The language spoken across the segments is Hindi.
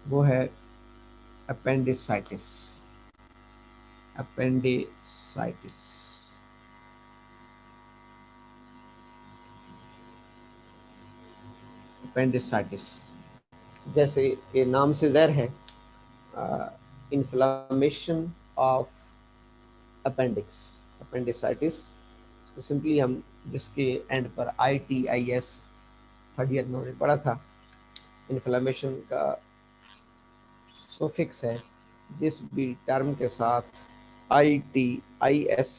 वो है अपेंडिसाइटिस। अपेंडिसाइटिस अपेंडिसाइटिस जैसे कि नाम से ज़ाहिर है, इन्फ्लामेशन ऑफ अपेंडिक्स, अपेंडिसाइटिस। इसको सिंपली हम जिसके एंड पर ITIS थर्ड ईयर में हमने पढ़ा था, इन्फ्लामेशन का सुफिक्स है। जिस भी टर्म के साथ ITIS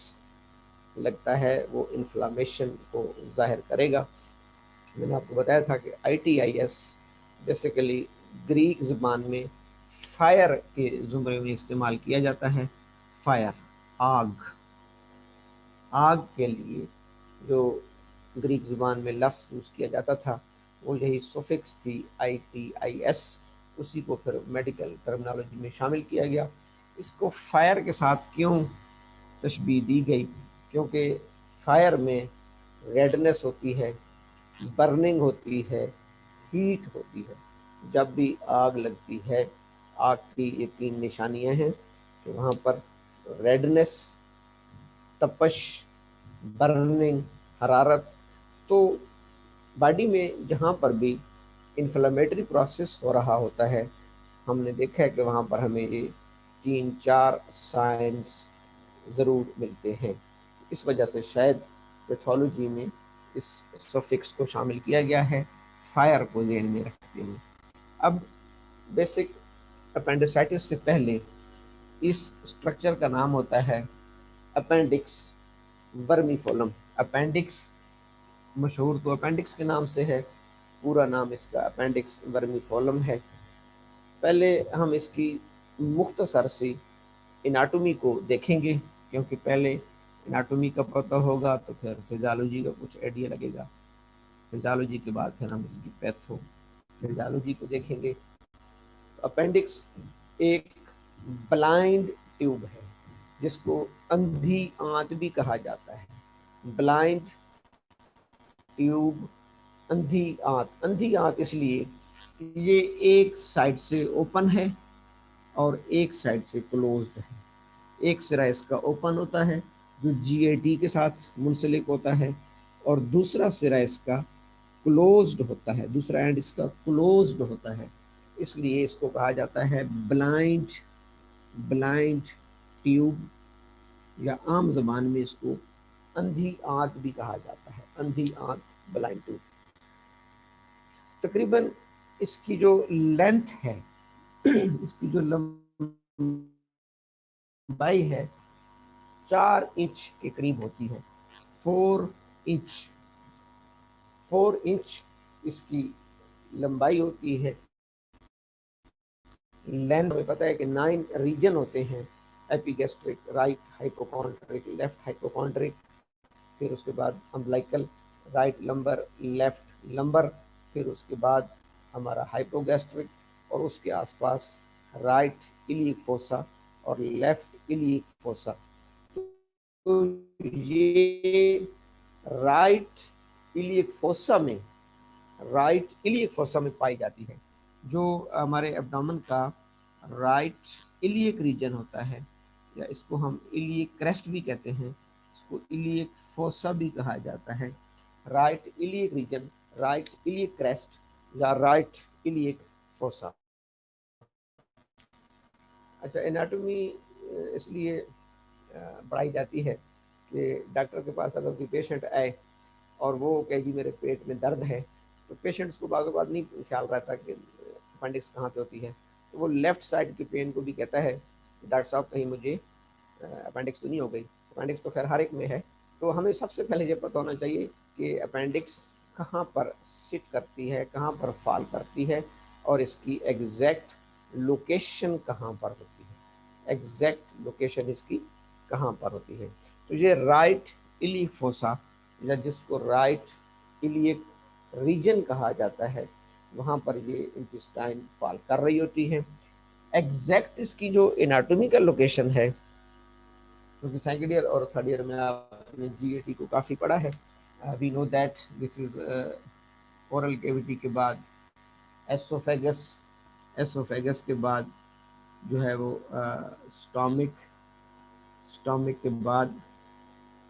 लगता है वो इन्फ्लामेशन को जाहिर करेगा। मैंने आपको बताया था कि ITIS बेसिकली ग्रीक ज़बान में फायर के ज़ुमरे में इस्तेमाल किया जाता है। फायर, आग। आग के लिए जो ग्रीक ज़बान में लफ्ज़ यूज़ किया जाता था वो यही सुफिक्स थी ITIS। उसी को फिर मेडिकल टर्मिनोलॉजी में शामिल किया गया। इसको फायर के साथ क्यों तशबीह दी गई? क्योंकि फायर में रेडनेस होती है, बर्निंग होती है, हीट होती है। जब भी आग लगती है, आग की ये 3 निशानियां हैं कि वहाँ पर रेडनेस, तपश, बर्निंग, हरारत। तो बॉडी में जहाँ पर भी इन्फ्लेमेटरी प्रोसेस हो रहा होता है, हमने देखा है कि वहाँ पर हमें ये 3-4 साइंस ज़रूर मिलते हैं। इस वजह से शायद पैथोलॉजी में इस सफिक्स को शामिल किया गया है, फायर को ज़हन में रखते हुए। अब बेसिक अपेंडिसाइटिस से पहले इस स्ट्रक्चर का नाम होता है अपेंडिक्स वर्मीफोलम। अपेंडिक्स मशहूर तो अपेंडिक्स के नाम से है, पूरा नाम इसका अपेंडिक्स वर्मीफोलम है। पहले हम इसकी मुख्तसर सी एनाटॉमी को देखेंगे, क्योंकि पहले एनाटॉमी का पता होगा तो फिर फिजियोलॉजी का कुछ आइडिया लगेगा। फिजियोलॉजी के बाद फिर हम इसकी पैथो फिजियोलॉजी को देखेंगे। अपेंडिक्स एक ब्लाइंड ट्यूब है जिसको अंधी आंत भी कहा जाता है। ब्लाइंड ट्यूब, अंधी आंत। अंधी आंत इसलिए ये एक साइड से ओपन है और एक साइड से क्लोज्ड है। एक सिरा इसका ओपन होता है जो GAT के साथ मुंसलिक होता है, और दूसरा सिरा इसका क्लोज्ड होता है, दूसरा एंड इसका क्लोज्ड होता है। इसलिए इसको कहा जाता है ब्लाइंड ब्लाइंड ट्यूब, या आम जबान में इसको अंधी आंत भी कहा जाता है। अंधी आंत, ब्लाइंड ट्यूब। तकरीबन इसकी जो लेंथ है इसकी जो लंबाई है 4 इंच के करीब होती है। 4 इंच, 4 इंच इसकी लंबाई होती है। लेंथ हमें पता है कि 9 रीजन होते हैं, epigastric, right hypochondriac, left hypochondriac, फिर उसके बाद umbilical, right lumbar, left lumbar, फिर उसके बाद हमारा हाइपोगैस्ट्रिक, और उसके आसपास राइट इलियक फोसा और लेफ्ट इलियक फोसा। तो ये राइट इलियक फोसा में राइट इलियक फोसा में पाई जाती है। जो हमारे एब्डोमेन का राइट इलियक रीजन होता है, या इसको हम इलियक क्रेस्ट भी कहते हैं, इसको इलियक फोसा भी कहा जाता है। Right iliac region, right iliac crest, या राइट इलियक फोसा। अच्छा, एनाटॉमी इसलिए पढ़ाई जाती है कि डॉक्टर के पास अगर कोई पेशेंट आए और वो कहे जी मेरे पेट में दर्द है, तो पेशेंट्स को बाज़ औक़ात नहीं ख्याल रहता कि अपेंडिक्स कहाँ पे होती है, तो वो लेफ़्ट साइड की पेन को भी कहता है डॉक्टर साहब कहीं मुझे अपेंडिक्स तो नहीं हो गई। अपेंडिक्स तो खैर हर एक में है। तो हमें सबसे पहले ये पता होना चाहिए कि अपेंडिक्स कहाँ पर सिट करती है, कहाँ पर फॉल करती है, और इसकी एग्जैक्ट लोकेशन कहाँ पर होती है। एग्जैक्ट लोकेशन इसकी कहाँ पर होती है। तो ये राइट इलियक फोसा, या जिसको राइट इलियक रीजन कहा जाता है, वहाँ पर ये इंटेस्टाइन फॉल कर रही होती है। एग्जैक्ट इसकी जो एनाटॉमिकल लोकेशन है, क्योंकि सेकेंड ईयर और थर्ड ईयर में आपने GAT को काफ़ी पढ़ा है। We know that this is oral cavity के बाद एसोफेगस, एसोफेगस के बाद जो है वो स्टोमिक, स्टोमिक के बाद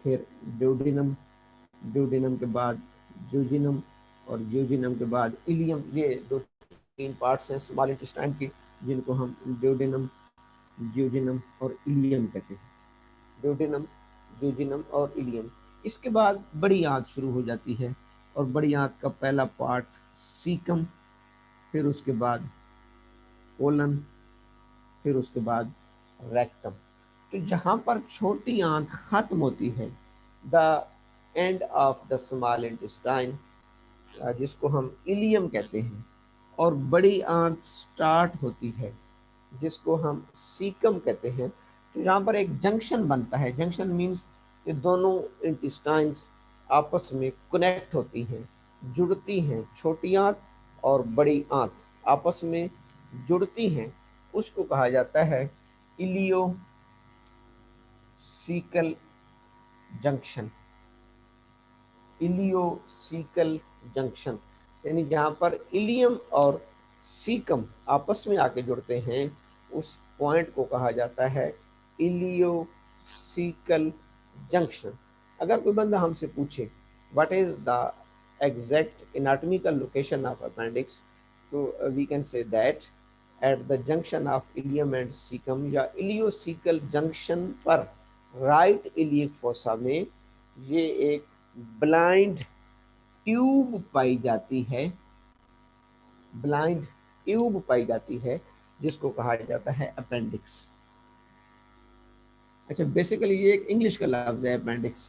फिर ड्यूडिनम, ड्यूडिनम के बाद जूजिनम और जूजिनम के बाद इलियम। ये दो तीन पार्ट्स हैं स्मॉल इंटेस्टाइन की जिनको हम ड्यूडिनम, जूजिनम और इलियम कहते हैं। ड्यूडिनम, जूजिनम और इलियम। इसके बाद बड़ी आंत शुरू हो जाती है और बड़ी आंत का पहला पार्ट सीकम, फिर उसके बाद कोलन, फिर उसके बाद रेक्टम। तो जहाँ पर छोटी आंत खत्म होती है, the end of the small intestine, जिसको हम इलियम कहते हैं, और बड़ी आंत स्टार्ट होती है जिसको हम सीकम कहते हैं। तो यहाँ पर एक जंक्शन बनता है। जंक्शन मीन्स ये दोनों इंटेस्टाइन्स आपस में कनेक्ट होती हैं, जुड़ती हैं। छोटी आंत और बड़ी आंत आपस में जुड़ती हैं, उसको कहा जाता है इलियोसीकल जंक्शन। इलियोसीकल जंक्शन यानी जहाँ पर इलियम और सीकम आपस में आके जुड़ते हैं, उस पॉइंट को कहा जाता है इलियोसीकल जंक्शन। अगर कोई बंदा हमसे पूछे what is the exact anatomical location of appendix, तो we can say that at the junction of ileum and caecum, या इलियोसीकल जंक्शन पर राइट इलियक फोसा में ये एक ब्लाइंड ट्यूब पाई जाती है, ब्लाइंड ट्यूब पाई जाती है जिसको कहा जाता है अपेंडिक्स। अच्छा, बेसिकली ये एक इंग्लिश का लफ्ज है अपेंडिक्स।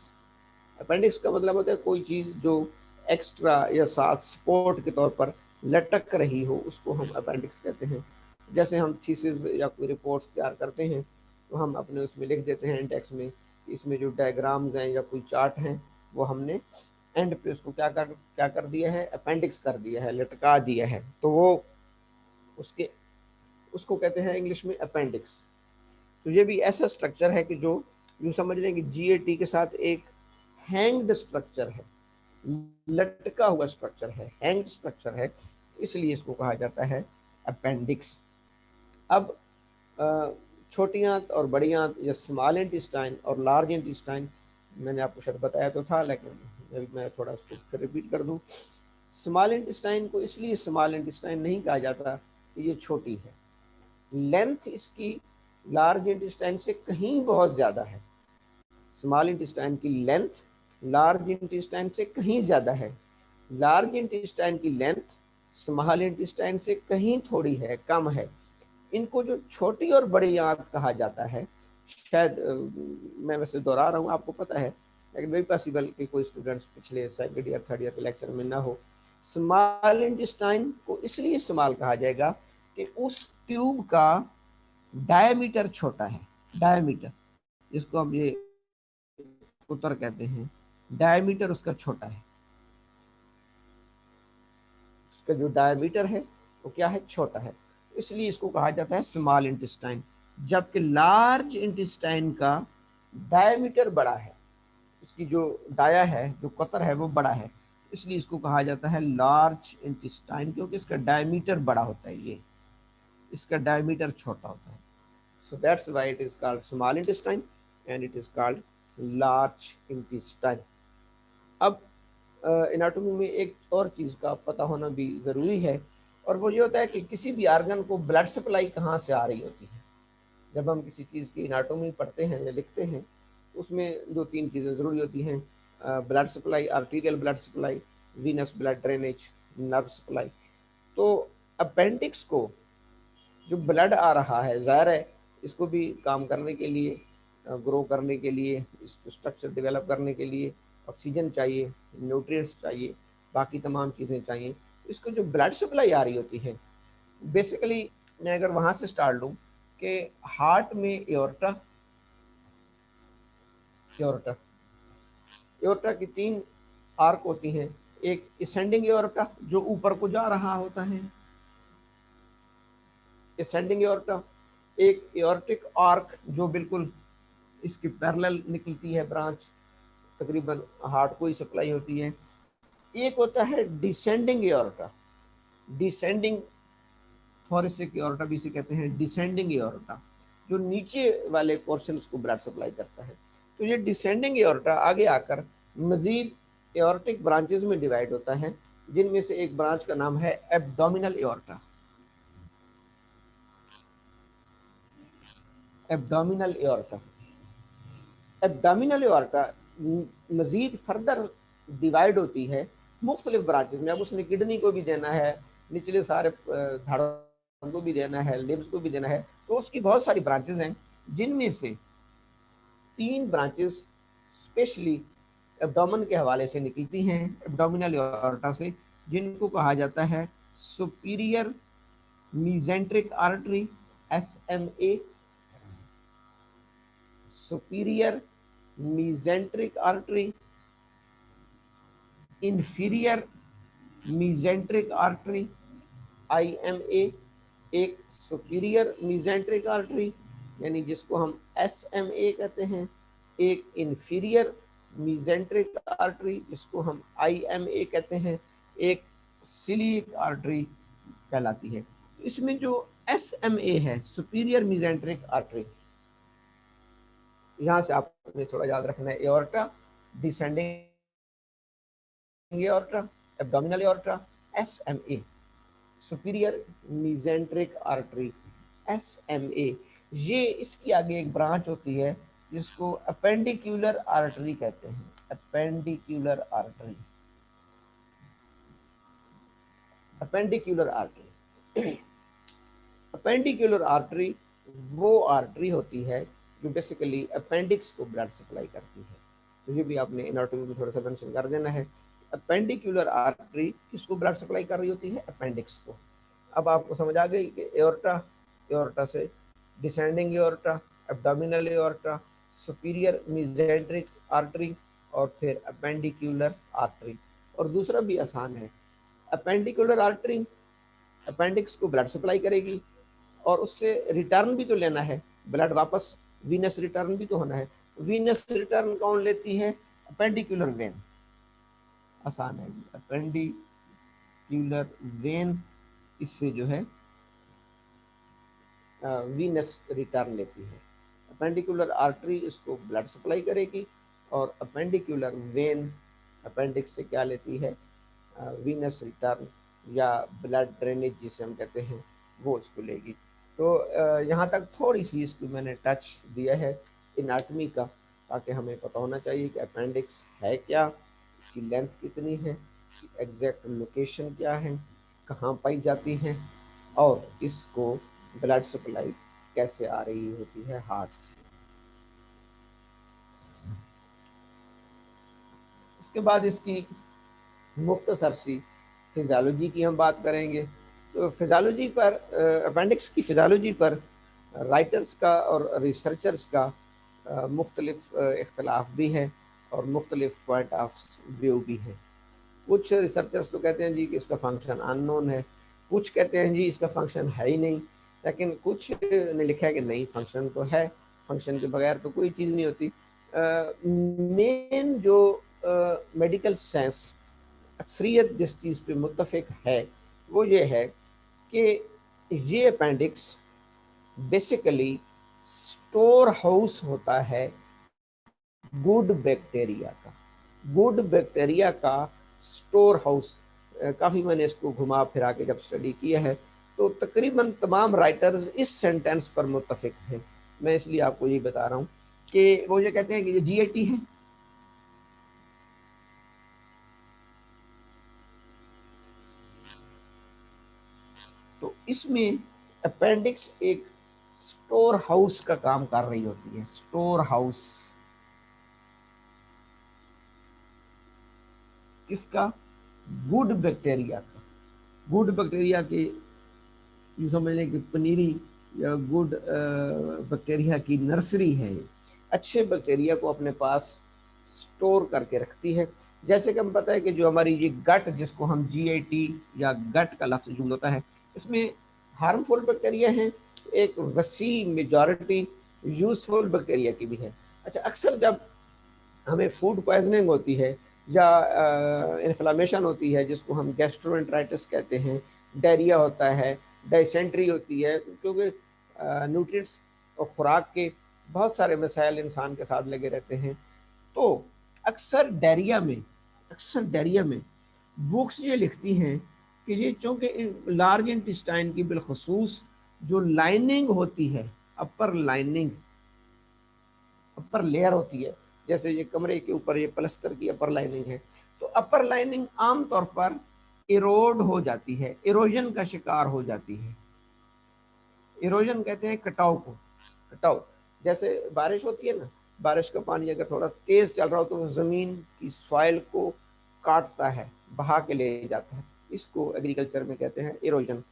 अपेंडिक्स का मतलब होता है कोई चीज़ जो एक्स्ट्रा या साथ सपोर्ट के तौर पर लटक रही हो, उसको हम अपेंडिक्स कहते हैं। जैसे हम थीसिस या कोई रिपोर्ट्स तैयार करते हैं तो हम अपने उसमें लिख देते हैं इंडेक्स में, इसमें जो डायग्राम्स हैं या कोई चार्ट हैं वो हमने एंड पे उसको क्या कर दिया है, अपेंडिक्स कर दिया है, लटका दिया है। तो वो उसको कहते हैं इंग्लिश में अपेंडिक्स। तो ये भी ऐसा स्ट्रक्चर है कि जो यूँ समझ लें कि GAT के साथ एक हैंग्ड स्ट्रक्चर है, लटका हुआ स्ट्रक्चर है, हैंग्ड स्ट्रक्चर है, इसलिए इसको कहा जाता है अपेंडिक्स। अब छोटी आंत और बड़ी आंत या स्मॉल इंटेस्टाइन और लार्ज इंटेस्टाइन मैंने आपको शायद बताया तो था, लेकिन मैं थोड़ा उसको रिपीट कर दूं। स्मॉल इंटेस्टाइन को इसलिए स्मॉल इंटेस्टाइन नहीं कहा जाता कि ये छोटी है, लेंथ इसकी लार्ज इंटेस्टाइन से कहीं बहुत ज़्यादा है। स्मॉल इंटेस्टाइन की लेंथ लार्ज इंटेस्टाइन से कहीं ज़्यादा है, लार्ज इंटेस्टाइन की लेंथ स्मॉल इंटेस्टाइन से कहीं थोड़ी है, कम है। इनको जो छोटी और बड़ी आंत कहा जाता है, शायद मैं वैसे दोहरा रहा हूँ, आपको पता है, लेकिन वेरी पॉसिबल कि कोई स्टूडेंट्स पिछले सेकंड ईयर थर्ड ईयर के लेक्चर में ना हो। स्मॉल इंटेस्टाइन को इसलिए स्मॉल कहा जाएगा कि उस ट्यूब का डायमीटर छोटा है। डायमीटर, जिसको हम ये उत्तर कहते हैं, डायमीटर उसका छोटा है। उसका जो डायमीटर है वो क्या है, छोटा है, इसलिए इसको कहा जाता है स्मॉल इंटेस्टाइन। जबकि लार्ज इंटेस्टाइन का डायमीटर बड़ा है, उसकी जो डाया है, जो कतर है वो बड़ा है, इसलिए इसको कहा जाता है लार्ज इंटेस्टाइन, क्योंकि इसका डायमीटर बड़ा होता है, ये इसका डायमीटर छोटा होता है। So that's why it is called small intestine and it is called large intestine. अब एनाटॉमी में एक और चीज़ का पता होना भी ज़रूरी है, और वो ये होता है कि किसी भी आर्गन को ब्लड सप्लाई कहाँ से आ रही होती है। जब हम किसी चीज़ की एनाटॉमी पढ़ते हैं या लिखते हैं, उसमें दो तीन चीज़ें ज़रूरी होती हैं, blood supply, arterial blood supply, venous blood drainage, nerve supply. तो अपेंडिक्स को जो ब्लड आ रहा है, ज़ाहिर है इसको भी काम करने के लिए, ग्रो करने के लिए, इसको स्ट्रक्चर डेवलप करने के लिए ऑक्सीजन चाहिए, न्यूट्रिएंट्स चाहिए, बाकी तमाम चीज़ें चाहिए। इसको जो ब्लड सप्लाई आ रही होती है, बेसिकली मैं अगर वहाँ से स्टार्ट लूँ कि हार्ट में एओर्टा, एओर्टा एओर्टा की तीन आर्क होती हैं। एक असेंडिंग एओर्टा जो ऊपर को जा रहा होता है, असेंडिंग एओर्टा। एक एओर्टिक आर्क जो बिल्कुल इसकी पैरेलल निकलती है ब्रांच, तकरीबन हार्ट को ही सप्लाई होती है। एक होता है descending aorta, descending thoracic aorta भी इसे कहते हैं डिसेंडिंग एओर्टा, जो नीचे वाले पोर्शन को ब्लड सप्लाई करता है। तो ये डिसेंडिंग एओर्टा आगे आकर मजीद एओर्टिक ब्रांचेस में डिवाइड होता है, जिनमें से एक ब्रांच का नाम है abdominal aorta. Abdominal aorta, abdominal aorta मजीद फर्दर डिवाइड होती है मुख्तलिफ ब्रांचेस में। अब उसने किडनी को भी देना है, निचले सारे धड़ों को भी देना है, लिम्स को भी देना है, तो उसकी बहुत सारी ब्रांचेस हैं, जिनमें से 3 ब्रांचेस स्पेशली एब्डोमेन के हवाले से निकलती हैं, एब्डोमिनल एओर्टा से, जिनको कहा जाता है superior मीजेंट्रिक artery SMA, superior मीजेंट्रिक artery, inferior मीजेंट्रिक artery IMA, एक सुपीरियर मीजेंट्रिक आर्टरी यानी जिसको हम SMA कहते हैं, एक इंफीरियर मीजेंट्रिक आर्टरी जिसको हम IMA कहते हैं, एक सिलिक आर्टरी कहलाती है। तो इसमें जो SMA है, सुपीरियर मीजेंट्रिक आर्टरी, यहाँ से आपने थोड़ा याद रखना है, aorta, descending aorta, abdominal aorta, SMA, superior मीजेंट्रिक artery SMA। ये इसकी आगे एक ब्रांच होती है जिसको अपेंडिक्यूलर आर्टरी कहते हैं, अपेंडिक्यूलर आर्टरी, अपेंडिक्यूलर आर्टरी। अपेंडिक्यूलर आर्टरी वो आर्टरी होती है जो बेसिकली अपेंडिक्स को ब्लड सप्लाई करती है। तो ये भी आपने एनाटॉमी में थोड़ा सा मेंशन कर देना है। अपेंडिक्यूलर आर्टरी किसको ब्लड सप्लाई कर रही होती है? अपेंडिक्स को। अब आपको समझ आ गई कि एओर्टा, एओर्टा से descending aorta, abdominal aorta, superior मीजेंट्रिक artery और फिर अपेंडिक्यूलर आर्टरी। और दूसरा भी आसान है, अपेंडिकुलर आर्टरी अपेंडिक्स को ब्लड सप्लाई करेगी और उससे रिटर्न भी तो लेना है, ब्लड वापस वीनस रिटर्न भी तो होना है। वीनस रिटर्न कौन लेती है? Appendicular when. आसान है, अपेंडिकुलर वेन इससे जो है वीनस रिटर्न लेती है। अपेंडिकुलर आर्टरी इसको ब्लड सप्लाई करेगी और अपेंडिकुलर वेन अपेंडिक्स से क्या लेती है? वीनस रिटर्न या ब्लड ड्रेनेज जिसे हम कहते हैं वो इसको लेगी। तो यहाँ तक थोड़ी सी इसको मैंने टच दिया है एनाटॉमी का, ताकि हमें पता होना चाहिए कि अपेंडिक्स है क्या, इसकी लेंथ कितनी है, एग्जैक्ट लोकेशन क्या है, कहाँ पाई जाती है और इसको ब्लड सप्लाई कैसे आ रही होती है हार्ट से। इसके बाद इसकी मुख्तसर सी फिजियोलॉजी की हम बात करेंगे। तो फिजियोलॉजी पर, अपेंडिक्स की फिजियोलॉजी पर राइटर्स का और रिसर्चर्स का मुख्तलिफ इख्तलाफ भी है और मुख्तलिफ पॉइंट ऑफ व्यू भी है। कुछ रिसर्चर्स तो कहते हैं जी कि इसका फंक्शन अननोन है, कुछ कहते हैं जी इसका फंक्शन है ही नहीं, लेकिन कुछ ने लिखा है कि नहीं, फंक्शन तो है, फंक्शन के बगैर तो कोई चीज़ नहीं होती। मेन जो मेडिकल साइंस अक्सरियत जिस चीज़ पे मुत्तफिक है वो ये है कि ये अपेंडिक्स बेसिकली स्टोर हाउस होता है गुड बैक्टीरिया का, गुड बैक्टीरिया का स्टोर हाउस। काफ़ी मैंने इसको घुमा फिरा के जब स्टडी किया है तो तकरीबन तमाम राइटर्स इस सेंटेंस पर मुत्तफिक हैं। मैं इसलिए आपको ये बता रहा हूँ कि वो ये कहते हैं कि ये GAT है, तो इसमें अपेंडिक्स एक स्टोर हाउस का काम कर रही होती है। स्टोर हाउस किसका? गुड बैक्टीरिया का। गुड बैक्टीरिया के यूँ समझ लें कि पनीरी या गुड बैक्टीरिया की नर्सरी है। अच्छे बैक्टीरिया को अपने पास स्टोर करके रखती है। जैसे कि हम पता है कि जो हमारी ये गट, जिसको हम GAT या गट का लफ्ज़ यूज होता है, इसमें हार्मफुल बैक्टीरिया हैं, एक वसी मेजॉरिटी यूजफुल बैक्टीरिया की भी है। अच्छा, अक्सर जब हमें फूड पॉइजनिंग होती है या इन्फ्लामेशन होती है जिसको हम गैस्ट्रोएंटराइटिस कहते हैं, डायरिया होता है डायसेंट्री होती है, क्योंकि न्यूट्रिएंट्स और खुराक के बहुत सारे मसाइल इंसान के साथ लगे रहते हैं। तो अक्सर डायरिया में बुक्स ये लिखती हैं कि ये चूँकि लार्ज इंटेस्टाइन की बिलखसूस जो लाइनिंग होती है, अपर लेयर होती है, जैसे ये कमरे के ऊपर ये प्लस्तर की अपर लाइनिंग है, तो अपर लाइनिंग आमतौर पर इरोड हो जाती है, इरोजन का शिकार हो जाती है। इरोजन कहते हैं कटाव। जैसे बारिश होती है ना, बारिश का पानी अगर थोड़ा तेज चल रहा हो तो वो जमीन की सॉइल को काटता है, बहा के ले जाता है, इसको एग्रीकल्चर में कहते हैं इरोजन।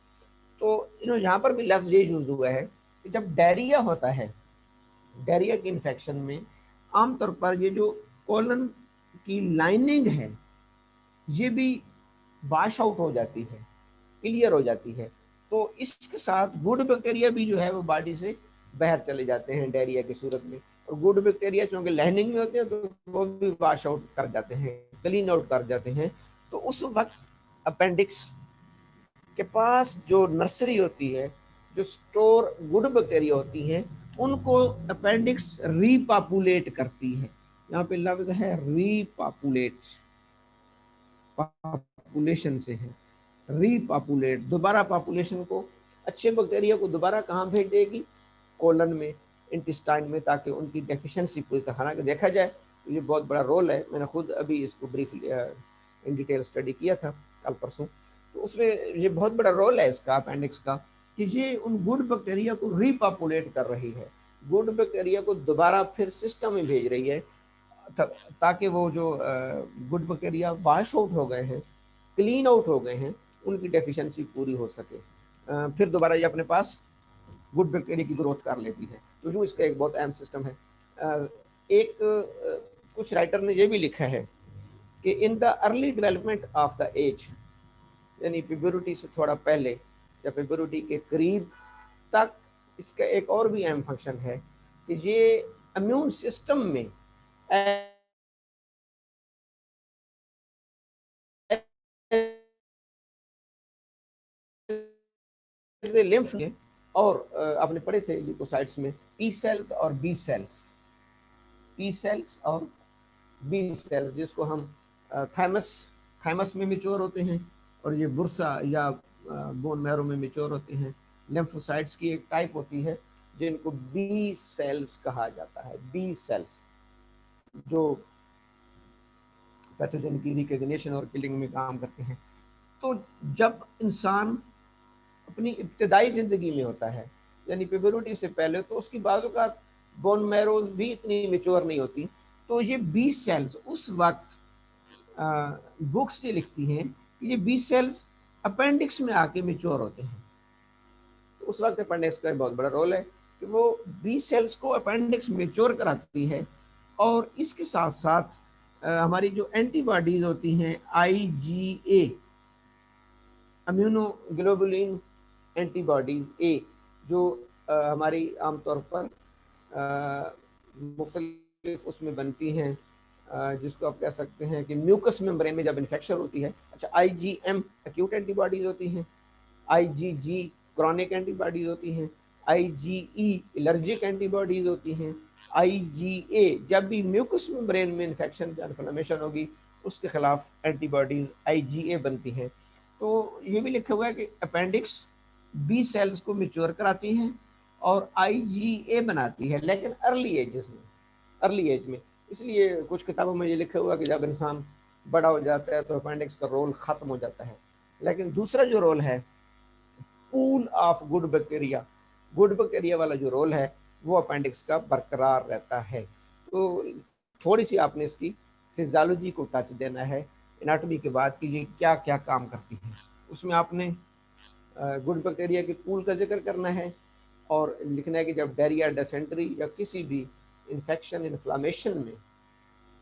तो यहाँ पर भी लफ्ज ये यूज हुआ है कि जब डायरिया होता है, डायरिया के इन्फेक्शन में आमतौर पर ये जो कोलन की लाइनिंग है ये भी वाश आउट हो जाती है, क्लियर हो जाती है। तो इसके साथ गुड बैक्टीरिया भी जो है वो बॉडी से बाहर चले जाते हैं डायरिया की सूरत में, और गुड बैक्टीरिया चूंकि लाइनिंग में होते हैं तो वो भी वाश आउट कर जाते हैं, क्लीन आउट कर जाते हैं। तो उस वक्त अपेंडिक्स के पास जो नर्सरी होती है, जो स्टोर गुड बैक्टीरिया होती हैं, उनको अपेंडिक्स रीपॉपुलेट करती है। यहाँ पे लफ्ज है रीपॉपुलेट, पॉपुलेशन से है, रीपॉपुलेट, दोबारा पॉपुलेशन को, अच्छे बैक्टीरिया को दोबारा कहाँ भेज देगी, कोलन में, इंटेस्टाइन में, ताकि उनकी डेफिशिएंसी पूरी तरह, हालांकि देखा जाए तो ये बहुत बड़ा रोल है। मैंने खुद अभी इसको ब्रीफली इन डिटेल स्टडी किया था कल परसों, तो उसमें ये बहुत बड़ा रोल है इसका, अपेंडिक्स का, कि ये उन गुड बैक्टीरिया को रीपॉपुलेट कर रही है, गुड बैक्टीरिया को दोबारा फिर सिस्टम में भेज रही है, ताकि वो जो गुड बैक्टीरिया वॉश आउट हो गए हैं, क्लीन आउट हो गए हैं, उनकी डेफिशिएंसी पूरी हो सके, फिर दोबारा ये अपने पास गुड बैक्टीरिया की ग्रोथ कर लेती है। तो जो इसका एक बहुत अहम सिस्टम है। एक कुछ राइटर ने ये भी लिखा है कि in the early development of the age, यानी प्यूबर्टी से थोड़ा पहले या प्यूबर्टी के करीब तक, इसका एक और भी अहम फंक्शन है कि ये इम्यून सिस्टम में लिम्फ और आपने पढ़े थे ल्यूकोसाइट्स में टी सेल्स और बी सेल्स, जिसको हम थाइमस में मिच्योर होते हैं, और ये बुरसा या बोन मैरो में मिच्योर होते हैं। लिम्फोसाइट्स की एक टाइप होती है जिनको बी सेल्स कहा जाता है, बी सेल्स, जो पैथोजन की रिकग्निशन और किलिंग में काम करते हैं। तो जब इंसान अपनी इब्तदाई ज़िंदगी में होता है, यानी प्यूबर्टी से पहले, तो उसकी बाजू का बोन मैरोज भी इतनी मेच्योर नहीं होती, तो ये 20 सेल्स उस वक्त बुक्स ये लिखती हैं कि ये 20 सेल्स अपेंडिक्स में आके मेच्योर होते हैं। तो उस वक्त अपेंडिक्स का बहुत बड़ा रोल है कि वो 20 सेल्स को अपेंडिक्स मेच्योर कराती है, और इसके साथ साथ हमारी जो एंटीबॉडीज होती हैं IgA, इम्यूनोग्लोबुलिन एंटीबॉडीज ए, जो हमारी आमतौर पर मुख्तलिफ उसमें बनती हैं, जिसको आप कह सकते हैं कि म्यूकस मेम्ब्रेन में जब इन्फेक्शन होती है। अच्छा, IgM एक्यूट एंटीबॉडीज होती हैं, IgG क्रॉनिक एंटीबॉडीज होती हैं, IgE एलर्जिक एंटीबॉडीज होती हैं, IgA जब भी म्यूकस मेम्ब्रेन में इन्फेक्शन या इन्फ्लेमेशन होगी उसके खिलाफ एंटीबॉडीज IgA बनती हैं। तो ये भी लिखा हुआ है कि अपेंडिक्स बी सेल्स को मिच्योर कराती हैं और IgA बनाती है, लेकिन अर्ली एज में। इसलिए कुछ किताबों में ये लिखा हुआ कि जब इंसान बड़ा हो जाता है तो अपेंडिक्स का रोल ख़त्म हो जाता है। लेकिन दूसरा जो रोल है, पूल ऑफ गुड बैक्टीरिया वाला जो रोल है, वो अपेंडिक्स का बरकरार रहता है। तो थोड़ी सी आपने इसकी फिजियोलॉजी को टच देना है एनाटॉमी के बाद कि ये क्या क्या काम करती है। उसमें आपने गुड बैक्टीरिया के पूल का जिक्र करना है, और लिखना है कि जब डायरिया, डिसेंट्री या किसी भी इन्फेक्शन, इन्फ्लामेशन में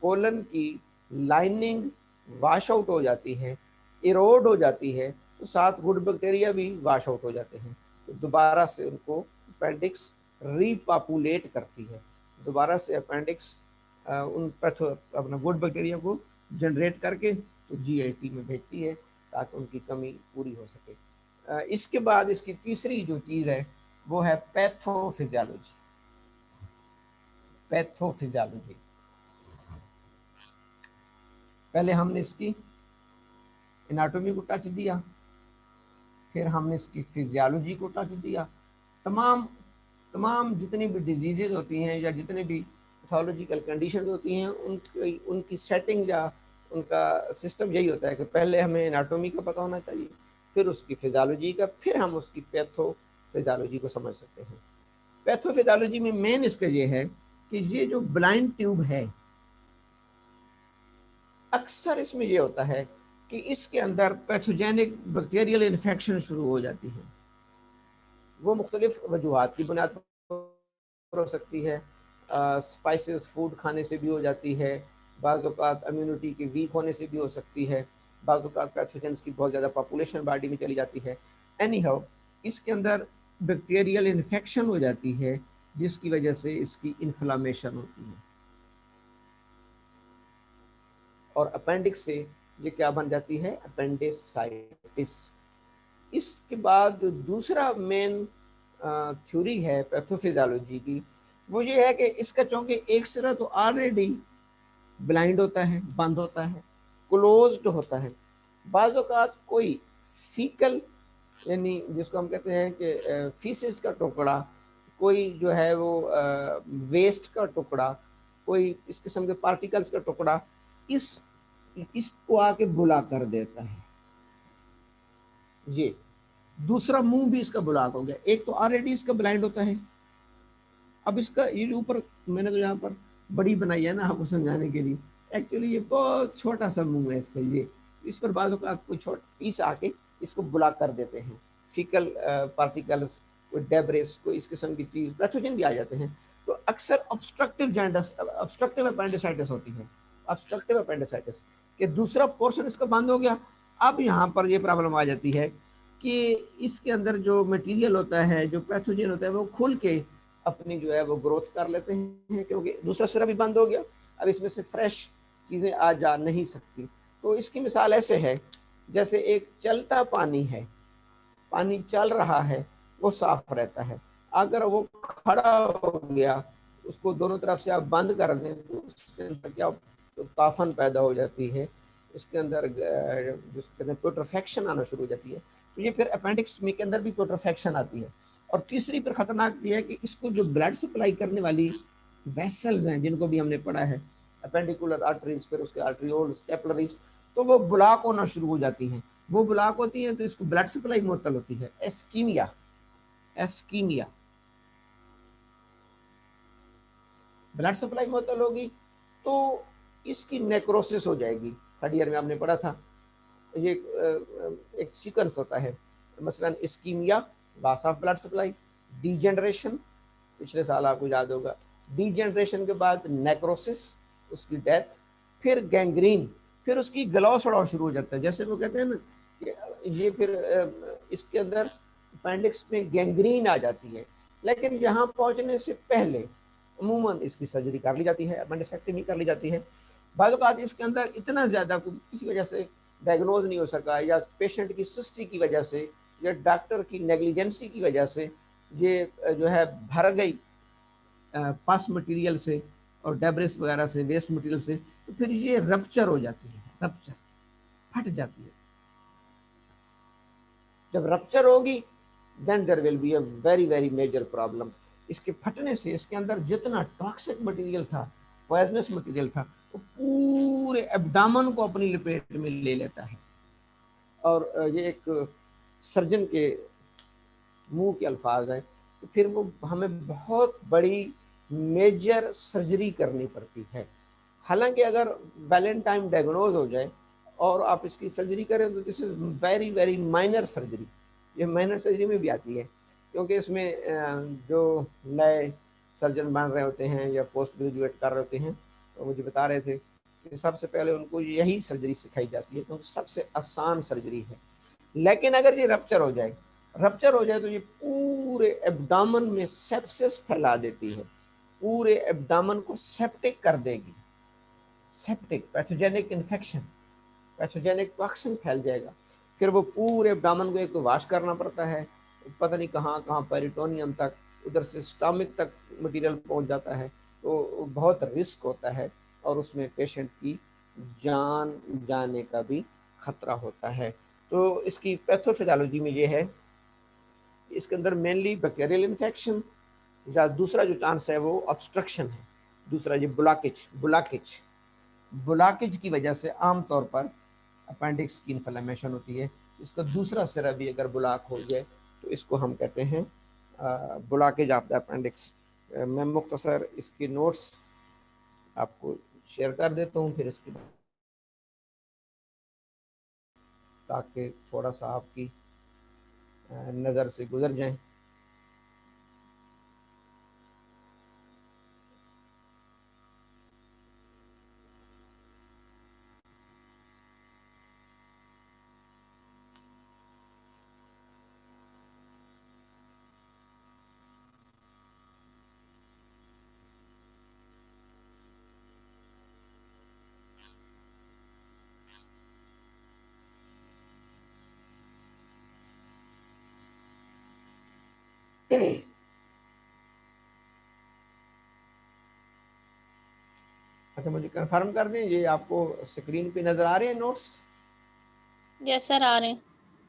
कोलन की लाइनिंग वाश आउट हो जाती है, इरोड हो जाती है, तो साथ गुड बैक्टीरिया भी वाश आउट हो जाते हैं। तो दोबारा से उनको अपेंडिक्स रीपॉपुलेट करती है, दोबारा से अपेंडिक्स उन अपना गुड बैक्टीरिया को जनरेट करके तो GIT में भेजती है ताकि उनकी कमी पूरी हो सके। इसके बाद इसकी तीसरी जो चीज़ है वो है पैथोफिजियोलॉजी। पैथोफिजियोलॉजी, पहले हमने इसकी एनाटॉमी को टच दिया, फिर हमने इसकी फिजियोलॉजी को टच दिया। तमाम तमाम जितनी भी डिजीजेज होती हैं या जितने भी पैथोलॉजिकल कंडीशन होती हैं उनकी सेटिंग या उनका सिस्टम यही होता है कि पहले हमें एनाटॉमी का पता होना चाहिए, फिर उसकी फिजियोलॉजी का, फिर हम उसकी पैथोफिजियोलॉजी को समझ सकते हैं। पैथोफिजियोलॉजी में मेन इसका ये है कि ये जो ब्लाइंड ट्यूब है, अक्सर इसमें ये होता है कि इसके अंदर पैथोजेनिक बैक्टीरियल इन्फेक्शन शुरू हो जाती है। वो मुख्तलिफ वजूहात की बुनियाद पर हो सकती है। स्पाइसेस फूड खाने से भी हो जाती है, बाज़ औक़ात इम्यूनिटी के वीक होने से भी हो सकती है, बाज़ औक़ात पैथोजेंस की बहुत ज़्यादा पॉपुलेशन बॉडी में चली जाती है। एनी हाउ, इसके अंदर बैक्टीरियल इन्फेक्शन हो जाती है जिसकी वजह से इसकी इन्फ्लामेशन होती है, और अपेंडिक्स से ये क्या बन जाती है, अपेंडिसाइटिस। इसके बाद जो दूसरा मेन थ्योरी है पैथोफिजियोलॉजी की, वो ये है कि इसका चूंकि एक सिरा तो ऑलरेडी ब्लाइंड होता है, बंद होता है, क्लोज्ड होता है। बाज़ औक़ात कोई फीकल, यानी जिसको हम कहते हैं कि फीसिस का टुकड़ा, कोई जो है वो वेस्ट का टुकड़ा, कोई इस किस्म के पार्टिकल्स का टुकड़ा इसको आके बुला कर देता है। ये दूसरा मुंह भी इसका ब्लॉक हो गया, एक तो ऑलरेडी इसका ब्लाइंड होता है, अब इसका ये जो ऊपर मैंने तो यहाँ पर बड़ी बनाई है ना आपको समझाने के लिए, एक्चुअली ये बहुत छोटा सा मुंह है इसका। ये इस पर बाजू का कोई छोटा पीस आके इसको ब्लॉक कर देते हैं, फीकल पार्टिकल्स, कोई डेब्रिस, कोई इस किस्म की चीज, पैथोजन भी आ जाते हैं। तो अक्सर ऑब्स्ट्रक्टिव अपेंडिसाइटिस होती है, ऑब्स्ट्रक्टिव अपेंडिसाइटिस कि दूसरा पोर्शन इसका बंद हो गया। अब यहाँ पर ये प्रॉब्लम आ जाती है कि इसके अंदर जो मटेरियल होता है, जो पैथोजन होता है, वो खुल के अपनी जो है वो ग्रोथ कर लेते हैं, क्योंकि दूसरा सिरा भी बंद हो गया, अब इसमें से फ्रेश चीज़ें आ जा नहीं सकती। तो इसकी मिसाल ऐसे है जैसे एक चलता पानी है, पानी चल रहा है, वो साफ रहता है। अगर वो खड़ा हो गया, उसको दोनों तरफ से आप बंद कर दें, तो उसके अंदर क्या, तो ताफन पैदा हो जाती है, उसके अंदर जिसको कहते हैं प्यूट्रिफेक्शन आना शुरू हो जाती है। तो ये फिर अपेंडिक्स में के अंदर भी प्यूट्रिफेक्शन आती है। और तीसरी पर खतरनाक ये है कि इसको जो ब्लड सप्लाई करने वाली वेसल्स हैं, जिनको भी हमने पढ़ा है, अपेंडिकुलर आर्टरीज, फिर उसके आर्ट्रियोल्स, कैपिलरीज, तो वो ब्लॉक होना शुरू हो जाती हैं। वो ब्लॉक होती हैं तो इसको ब्लड सप्लाई मुअत्तल होती है, एस्कीमिया। एस्कीमिया, ब्लड सप्लाई मुअत्तल होगी तो इसकी नेक्रोसिस हो जाएगी। थर्ड ईयर में आपने पढ़ा था, ये एक सीक्वेंस होता है, मसलन ischaemia, loss of blood supply, degeneration, पिछले साल आपको याद होगा, डीजेनरेशन के बाद नेक्रोसिस, उसकी डेथ, फिर गैंग्रीन, फिर उसकी गलाव सड़ाव शुरू हो जाता है। जैसे वो कहते हैं ना कि ये फिर इसके अंदर अपेंडिक्स में गैंग्रीन आ जाती है, लेकिन यहाँ पहुँचने से पहले अमूमन इसकी सर्जरी कर ली जाती है, अपेंडिसेक्टमी कर ली जाती है। बाद औक़ात इसके अंदर इतना ज़्यादा किसी वजह से डायग्नोज नहीं हो सका, या पेशेंट की सुस्ती की वजह से, या डॉक्टर की नेग्लिजेंसी की वजह से ये जो है भर गई पास मटेरियल से और डेब्रिस वगैरह से, वेस्ट मटेरियल से, तो फिर ये रप्चर हो जाती है, रप्चर, फट जाती है। जब रप्चर होगी then there will be a very very major problem. इसके फटने से इसके अंदर जितना टॉक्सिक मटेरियल था, पॉइजनस मटेरियल था, वो पूरे एब्डामन को अपनी लपेट में ले लेता है। और ये एक सर्जन के मुंह के अल्फाज हैं, तो फिर वो हमें बहुत बड़ी मेजर सर्जरी करनी पड़ती है। हालांकि अगर वैलेंटाइन डायग्नोज हो जाए और आप इसकी सर्जरी करें तो this is very very minor surgery, ये माइनर सर्जरी में भी आती है, क्योंकि इसमें जो नए सर्जन बन रहे होते हैं या पोस्ट ग्रेजुएट कर रहे होते हैं, तो मुझे बता रहे थे कि सबसे पहले उनको यही सर्जरी सिखाई जाती है, क्योंकि सबसे आसान सर्जरी है। लेकिन अगर ये रप्चर हो जाए, तो ये पूरे एब्डामन में सेप्सिस फैला देती है, पूरे एब्डामन को सेप्टिक कर देगी। Septic pathogenic infection, pathogenic toxin फैल जाएगा। फिर वो पूरे एब्डामन को एक तो वॉश करना पड़ता है, पता नहीं कहाँ कहाँ पेरिटोनियम तक, उधर से स्टमक तक मटेरियल पहुंच जाता है, तो बहुत रिस्क होता है और उसमें पेशेंट की जान जाने का भी खतरा होता है। तो इसकी पैथोफिजियोलॉजी में ये है, इसके अंदर मेनली बैक्टीरियल इन्फेक्शन, या दूसरा जो चांस है वो ऑब्स्ट्रक्शन है, दूसरा ये ब्लॉकेज ब्लॉकेज ब्लॉकेज की वजह से आमतौर पर अपेंडिक्स की इन्फ्लेमेशन होती है। इसका दूसरा सिरा भी अगर ब्लॉक हो जाए तो इसको हम कहते हैं ब्लॉकेज ऑफ द अपेंडिक्स। मैं मुख्तसर इसके नोट्स आपको शेयर कर देता हूँ फिर इसके बाद, ताकि थोड़ा सा आपकी नज़र से गुजर जाएं। अच्छा, मुझे कंफर्म कर दें, ये आपको स्क्रीन पे नज़र आ रहे हैं नोट्स? यस सर, आ रहे हैं।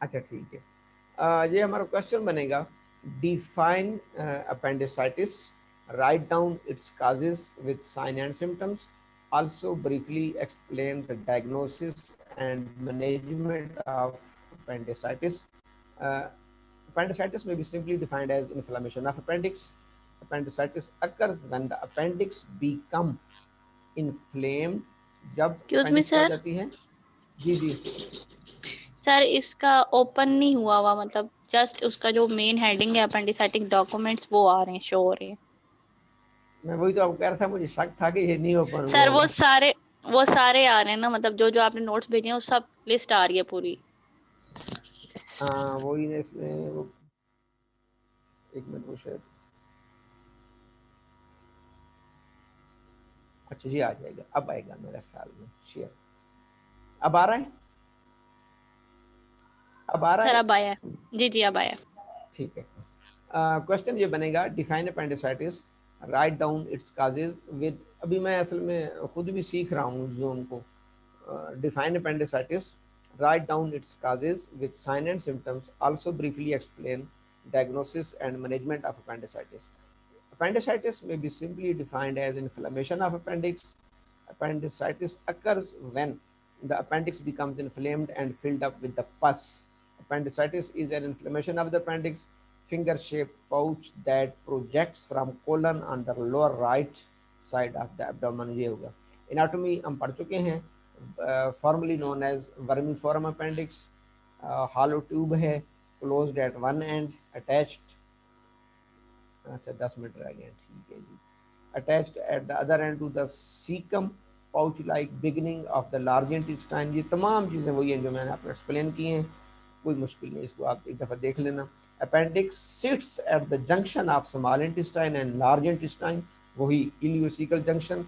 अच्छा ठीक है। ये हमारा क्वेश्चन बनेगा, define appendicitis, write down its causes with sign and symptoms, also briefly explain the diagnosis and management of appendicitis. Uh, Appendicitis may be simply defined as inflammation of appendix. Appendicitis occurs when the appendix become inflamed, जब एक्सक्यूज मी अपेंडिक्स क्या हो सर। जाती है? जी जी। सर इसका ओपन नहीं हुआ हुआ, मतलब जस्ट उसका जो मेन हेडिंग है अपेंडिसाइटिक डॉक्यूमेंट्स वो आ रहे हैं, शो हो रहे हैं। मैं वही तो आपको कह रहा था, मुझे शक था कि ये नहीं ओपन हुआ सर होगा। वो सारे आ रहे हैं ना, मतलब जो जो आपने नोट्स भेजे हैं वो सब लिस्ट आ रही है पूरी। हाँ वही ना, इसमें वो एक मिनट वो शायद, अच्छा जी आ जाएगा, अब आएगा मेरे ख्याल में शेयर। अब आ रहा है? अब आ रहा सर है? अब आया है। जी जी, अब आया। ठीक है। क्वेश्चन ये बनेगा, define appendicitis, write down its causes with, अभी मैं असल में खुद भी सीख रहा हूँ जोन को। Define appendicitis, write down its causes with sign and symptoms, also briefly explain diagnosis and management of appendicitis. Appendicitis may be simply defined as inflammation of appendix. Appendicitis occurs when the appendix becomes inflamed and filled up with the pus. Appendicitis is an inflammation of the appendix, finger-shaped pouch that projects from colon on the lower right side of the abdomen. ये होगा। एनाटॉमी हम पढ़ चुके हैं, formally known as vermiform appendix, hollow tube है, closed at one end, attached, अच्छा 10 मिनट रह गए, ठीक है जी, attached at the other end to the caecum pouch like beginning of the large intestine. ये तमाम चीज़ें वही हैं जो मैंने आपको एक्सप्लेन की हैं, कोई मुश्किल नहीं, इसको आप एक दफ़ा देख लेना। Appendix sits at the junction of small intestine and large intestine, वही ileocaecal junction.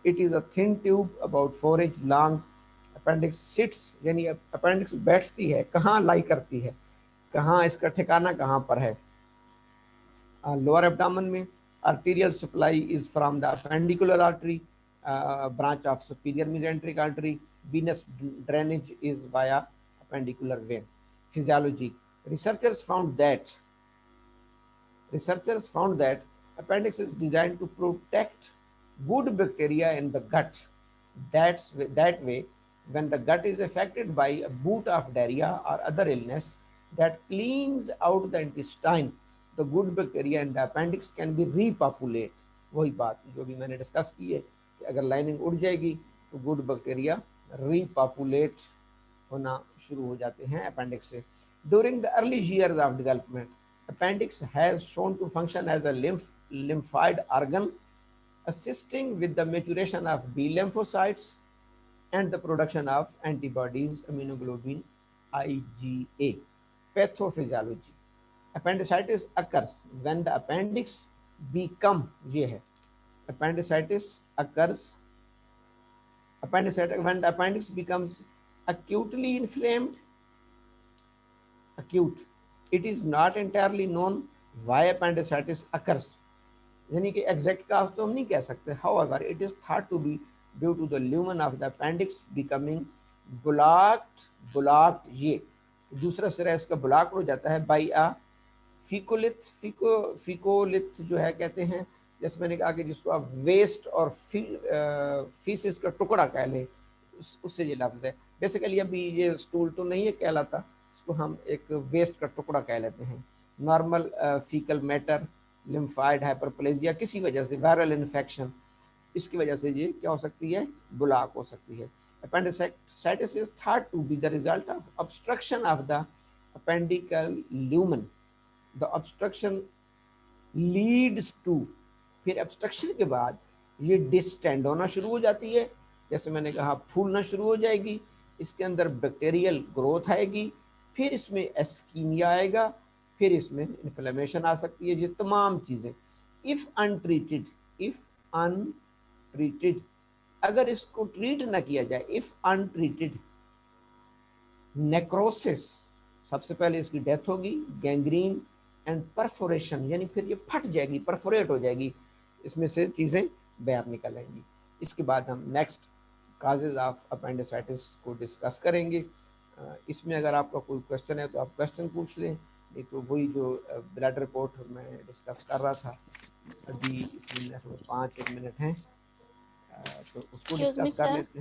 It is a thin tube about 4 inch long. Appendix sits यानी अपेंडिक्स बैठती है, कहाँ लाई करती है, कहाँ इसका ठिकाना कहाँ पर है? लोअर एब्डामन में। arterial supply is from the appendicular artery, branch of superior mesenteric artery. Venous drainage is via appendicular vein. Physiology. researchers found that Researchers found that appendix is designed to protect good bacteria in the gut. That way, when the gut is affected by a bout of diarrhea or other illness that cleans out the intestine, the good bacteria in the appendix can be repopulate. वही बात जो भी मैंने डिस्कस की है कि अगर लाइनिंग उड़ जाएगी तो गुड बैक्टीरिया रीपॉपुलेट होना शुरू हो जाते हैं अपेंडिक्स से। During the early years of development, appendix has shown to function as a lymphoid organ, assisting with the maturation of B lymphocytes and the production of antibodies, immunoglobulin IgA. Pathophysiology. Appendicitis occurs when the appendix become, ये है, appendicitis occurs when the appendix becomes acutely inflamed acute. It is not entirely known why appendicitis occurs. यानी कि एग्जैक्ट काज तो हम नहीं कह सकते. However, it is thought to be due to the lumen of the appendix becoming blocked ये दूसरा सिरा इसका ब्लॉक हो जाता है by a फिकोलिथ जो है कहते हैं, जैसे मैंने कहा कि जिसको आप वेस्ट और फीसिस का टुकड़ा कह लें, उससे ये लफ्ज़ है. बेसिकली अभी ये स्टूल तो नहीं है कहलाता, इसको हम एक वेस्ट का टुकड़ा कह लेते हैं. Normal faecal matter, lymphoid hyperplasia, किसी वजह से वायरल इन्फेक्शन, इसकी वजह से ये क्या हो सकती है, ब्लॉक हो सकती है. Appendicitis is thought to be the result of obstruction of the appendical lumen. The obstruction leads to, फिर obstruction के बाद ये डिस्टेंड होना शुरू हो जाती है, जैसे मैंने कहा फूलना शुरू हो जाएगी, इसके अंदर बैक्टीरियल ग्रोथ आएगी, फिर इसमें एस्कीमिया आएगा, फिर इसमें इन्फ्लेमेशन आ सकती है. ये तमाम चीज़ें इफ़ अनट्रीटेड, अगर इसको ट्रीट ना किया जाए, इफ़ अनट्रीटेड, नेक्रोसिस, सबसे पहले इसकी डेथ होगी, गैंग्रीन एंड परफोरेशन, यानी फिर ये फट जाएगी, परफोरेट हो जाएगी, इसमें से चीज़ें बाहर निकल आएंगी. इसके बाद हम नेक्स्ट काजेज ऑफ अपेंडिसाइटिस को डिस्कस करेंगे. इसमें अगर आपका कोई क्वेश्चन है तो आप क्वेश्चन पूछ लें, नहीं तो वही जो ब्लड रिपोर्ट मैं डिस्कस कर रहा था अभी, इसमें 5-1 मिनट हैं, तो उसको एक्सक्यूज मी डिस्कस कर सर. लेते हैं.